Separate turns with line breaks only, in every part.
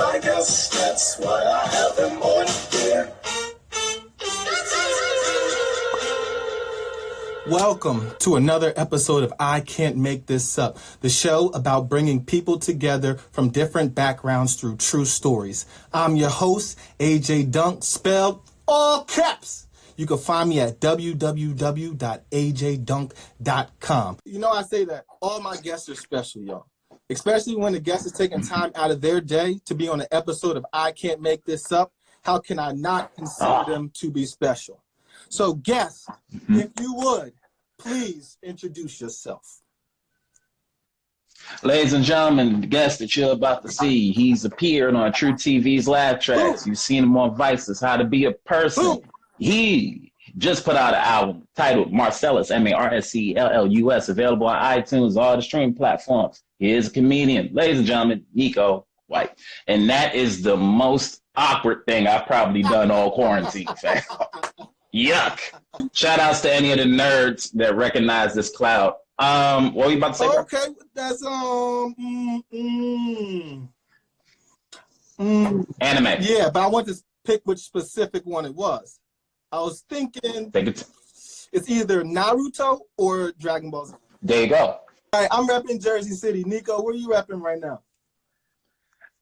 I guess that's why I have them on here.
Welcome to another episode of I Can't Make This Up, the show about bringing people together from different backgrounds through true stories. I'm your host, AJ Dunk, spelled all caps. You can find me at www.ajdunk.com. You know, I say that all my guests are special, y'all. Especially when the guest is taking time out of their day to be on an episode of I Can't Make This Up. How can I not consider them to be special? So, guest, if you would, please introduce yourself.
Ladies and gentlemen, the guest that you're about to see, he's appeared on True TV's Laugh Tracks. You've seen him on Vice's How to Be a Person. He just put out an album titled Marcellus, Marcellus, available on iTunes, all the streaming platforms. He is a comedian. Ladies and gentlemen, Neko White. And that is the most awkward thing I've probably done all quarantine, fam. Yuck. Shout outs to any of the nerds that recognize this cloud. What were you about to say?
Okay, that's
anime.
Yeah, but I want to pick which specific one it was. I was thinking it's either Naruto or Dragon Ball Z.
There you go.
All right, I'm repping Jersey City. Neko, where are you repping right now?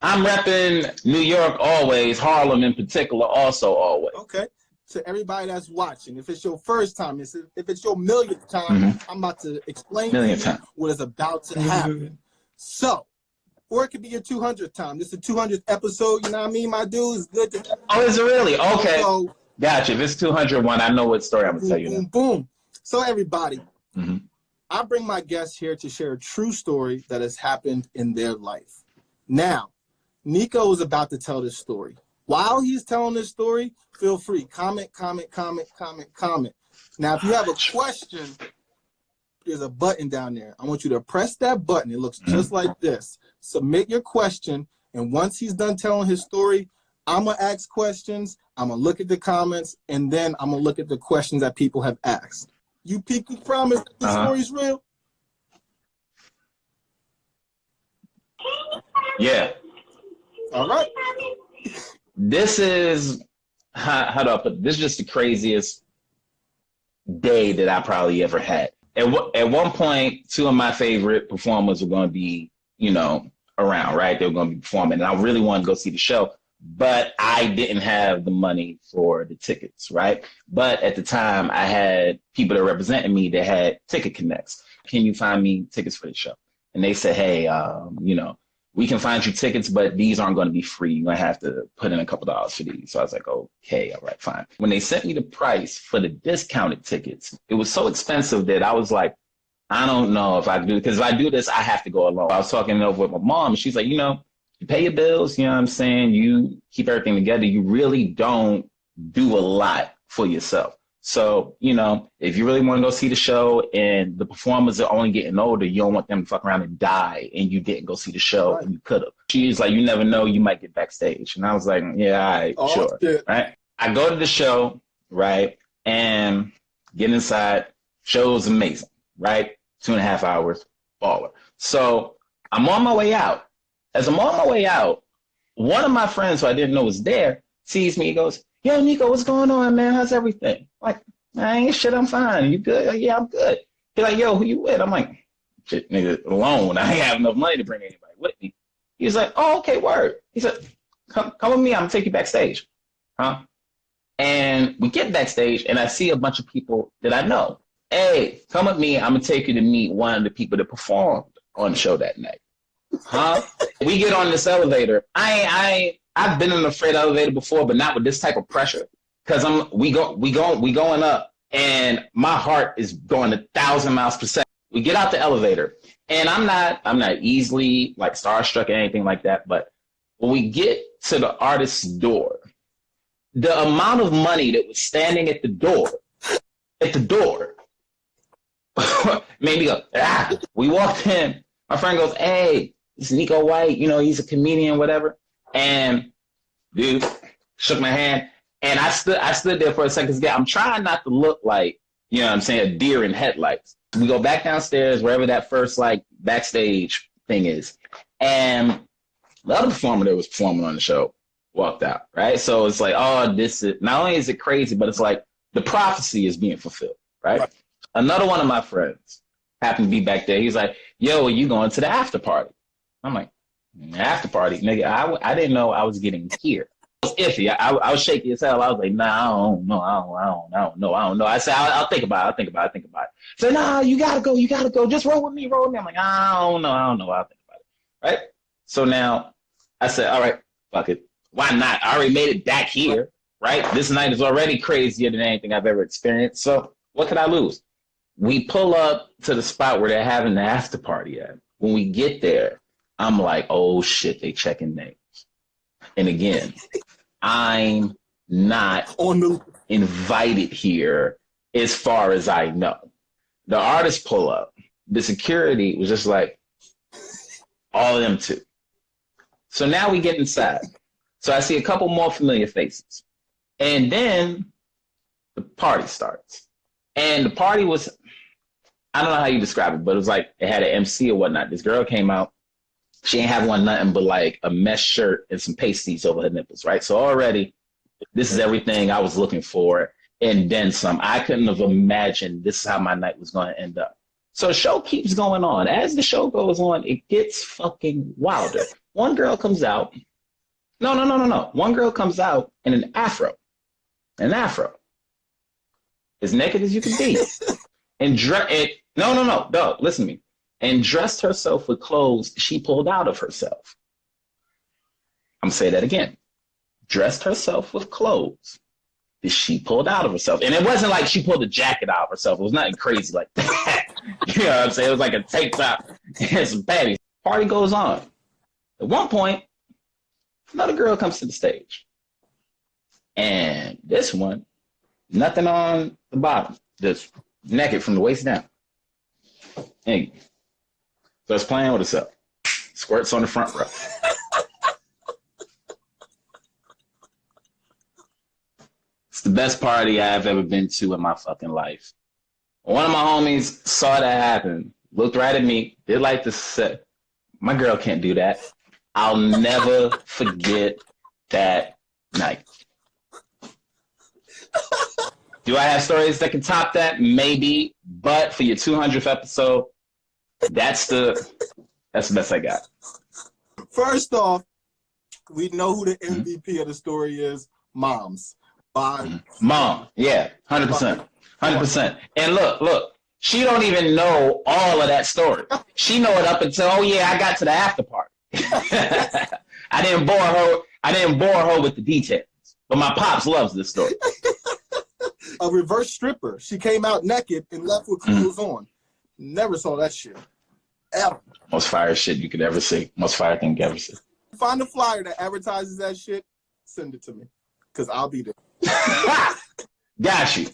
I'm repping New York always, Harlem in particular also always.
Okay. To everybody that's watching, if it's your first time, if it's your millionth time, I'm about to explain to you what is about to happen. So, or it could be your 200th time. This is the 200th episode, you know what I mean, my dude? It's good to...
Oh, is it really? Okay.
So,
gotcha. If it's 201, I know what story I'm going to tell you now.
Boom. So, everybody, I bring my guests here to share a true story that has happened in their life. Now, Neko is about to tell this story. While he's telling this story, feel free. Comment. Now, if you have a question, there's a button down there. I want you to press that button. It looks just like this. Submit your question, and once he's done telling his story, I'm going to ask questions, I'm going to look at the comments, and then I'm going to look at the questions that people have asked. You people promise that the story's real?
Yeah.
All right.
This is, how do I put it? This is just the craziest day that I probably ever had. At one point, two of my favorite performers were going to be, around, right? They were going to be performing, and I really wanted to go see the show, but I didn't have the money for the tickets, right? But at the time, I had people that represented me that had ticket connects. Can you find me tickets for the show? And they said, hey, we can find you tickets, but these aren't going to be free. You're going to have to put in a couple dollars for these. So I was like, okay, all right, fine. When they sent me the price for the discounted tickets, it was so expensive that I was like, I don't know if I can do it. Because if I do this, I have to go alone. I was talking it over with my mom, and she's like, you pay your bills, you know what I'm saying? You keep everything together. You really don't do a lot for yourself. So, if you really want to go see the show and the performers are only getting older, you don't want them to fuck around and die and you didn't go see the show and you could have. She's like, you never know, you might get backstage. And I was like, yeah, all right, sure. Shit. Right? I go to the show, right, and get inside. Show was amazing, right? 2.5 hours, baller. So I'm on my way out. As I'm on my way out, one of my friends who I didn't know was there sees me. He goes, yo, Neko, what's going on, man? How's everything? I'm like, I ain't shit, I'm fine. You good? Like, yeah, I'm good. He's like, yo, who you with? I'm like, shit, nigga, alone. I ain't have enough money to bring anybody with me. He was like, oh, okay, word. He said, come with me. I'm going to take you backstage. Huh? And we get backstage, and I see a bunch of people that I know. Hey, come with me. I'm going to take you to meet one of the people that performed on the show that night. Huh? We get on this elevator. I've been in a freight elevator before, but not with this type of pressure. Because we going up, and my heart is going 1,000 miles per second. We get out the elevator, and I'm not easily like starstruck or anything like that. But when we get to the artist's door, the amount of money that was standing at the door, made me go, ah. We walked in. My friend goes, hey, it's Neko White. He's a comedian, whatever. And dude shook my hand, and I stood there for a second. I'm trying not to look like, a deer in headlights. We go back downstairs, wherever that first backstage thing is, and The other performer that was performing on the show walked out, right? So it's like, oh, this is, not only is it crazy, but it's like the prophecy is being fulfilled, right? Another one of my friends happened to be back there. He's like, yo, are you going to the after party? I'm like, after party? Nigga, I didn't know I was getting here. I was iffy. I was shaky as hell. I was like, nah, I don't know. I said, I'll think about it. I said, nah, you gotta go. Just roll with me. I'm like, I don't know. I'll think about it, right? So now I said, all right, fuck it. Why not? I already made it back here, right? This night is already crazier than anything I've ever experienced. So what could I lose? We pull up to the spot where they're having the after party at. When we get there, I'm like, oh shit, they checking names. And again, I'm not invited here as far as I know. The artists pull up. The security was just like, all of them too. So now we get inside. So I see a couple more familiar faces. And then the party starts. And the party was, I don't know how you describe it, but it was like it had an MC or whatnot. This girl came out. She ain't have one nothing but like a mesh shirt and some pasties over her nipples, right? So already, this is everything I was looking for and then some. I couldn't have imagined this is how my night was going to end up. So the show keeps going on. As the show goes on, it gets fucking wilder. One girl comes out. No. One girl comes out in an afro. As naked as you can be. No, listen to me. And dressed herself with clothes she pulled out of herself. I'm going to say that again. Dressed herself with clothes that she pulled out of herself. And it wasn't like she pulled a jacket out of herself. It was nothing crazy like that. You know what I'm saying? It was like a tank top and some panties. Party goes on. At one point, another girl comes to the stage. And this one, nothing on the bottom. Just naked from the waist down. And so it's playing with herself. Squirts on the front row. It's the best party I've ever been to in my fucking life. One of my homies saw that happen, looked right at me, did like to say, my girl can't do that. I'll never forget that night. Do I have stories that can top that? Maybe. But for your 200th episode, that's the best I got.
First off, we know who the MVP of the story is. Moms.
Mom, yeah, 100%. 100%. And look, she don't even know all of that story. She know it up until, oh yeah, I got to the after party. I didn't bore her with the details. But my pops loves this story.
A reverse stripper. She came out naked and left with clothes on. Never saw that shit. Ever.
Most fire shit you could ever see. Most fire thing you ever see.
Find a flyer that advertises that shit, send it to me. Because I'll be there.
Got you.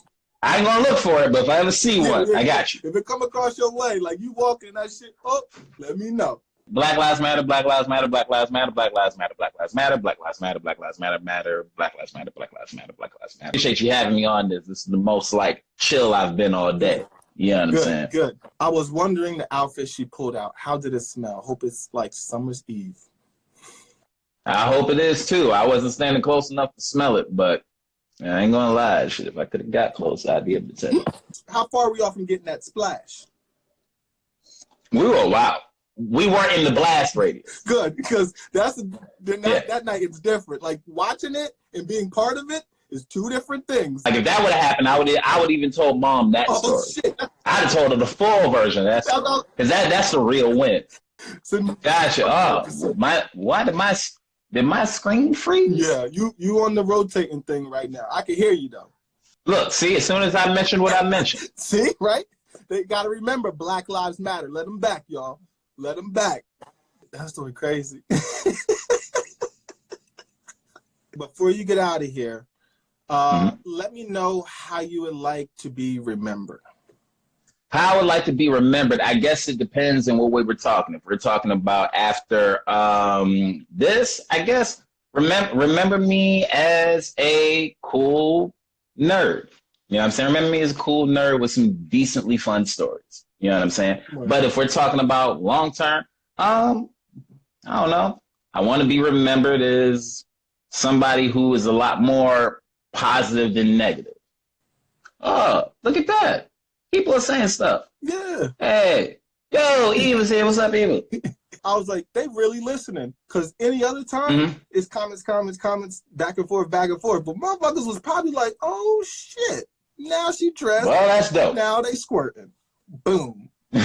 I ain't gonna look for it, but if I ever see one, I got you.
If it come across your way, like you walking that shit up, let me know.
Black lives matter, Black lives matter, Black lives matter, Black lives matter, Black lives matter, Black lives matter, Black lives matter, Black lives matter, Black lives matter, Black lives matter. Appreciate you having me on this. This is the most like chill I've been all day. You know what I'm saying?
Good. I was wondering the outfit she pulled out. How did it smell? Hope it's like summer's eve.
I hope it is too. I wasn't standing close enough to smell it, but I ain't gonna lie. Shit, if I could have got close, I'd be able to tell you.
How far are we off from getting that splash?
We were wow. We weren't in the blast radius.
Good, because that night it's different. Like watching it and being part of it is two different things.
Like if that would have happened, I would even told Mom that story.
Shit.
I'd have told her the full version. That's because that's the real win.
So,
gotcha. Oh, did my screen freeze?
Yeah, you on the rotating thing right now. I can hear you though.
Look, see, as soon as I mentioned what I mentioned.
See, right? They gotta remember Black Lives Matter. Let them back, y'all. Let them back. That's so crazy. Before you get out of here, let me know how you would like to be remembered.
How I would like to be remembered, I guess it depends on what we were talking. If we're talking about after this, I guess remember me as a cool nerd. You know what I'm saying? Remember me as a cool nerd with some decently fun stories. You know what I'm saying? Right. But if we're talking about long term, I don't know. I want to be remembered as somebody who is a lot more positive than negative. Oh, look at that. People are saying stuff.
Yeah.
Hey, yo, Eva's here. What's up, Eva?
I was like, they really listening. Because any other time, it's comments, back and forth. But motherfuckers was probably like, oh, shit. Now she dressed.
Well, that's dope.
Now they squirting. Boom.
Well,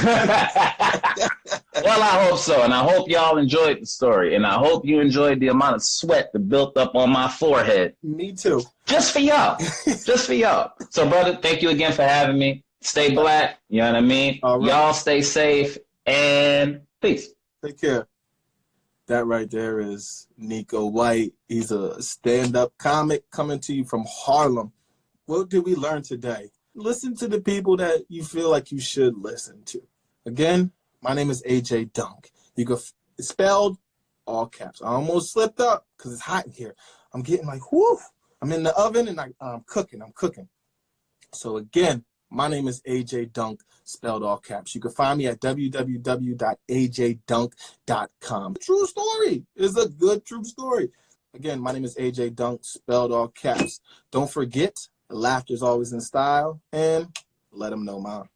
I hope so. And I hope y'all enjoyed the story. And I hope you enjoyed the amount of sweat that built up on my forehead.
Me too.
Just for y'all. Just for y'all. So, brother, thank you again for having me. Stay black. You know what I mean?
All right.
Y'all stay safe. And peace.
Take care. That right there is Neko White. He's a stand-up comic coming to you from Harlem. What did we learn today? Listen to the people that you feel like you should listen to. Again, my name is AJ Dunk. You can it's spelled all caps. I almost slipped up because it's hot in here. I'm getting like, whoo. I'm in the oven and I'm cooking. So again, my name is AJ Dunk, spelled all caps. You can find me at www.ajdunk.com. True story. It's a good true story. Again, my name is AJ Dunk, spelled all caps. Don't forget, laughter is always in style, and let them know, Mom.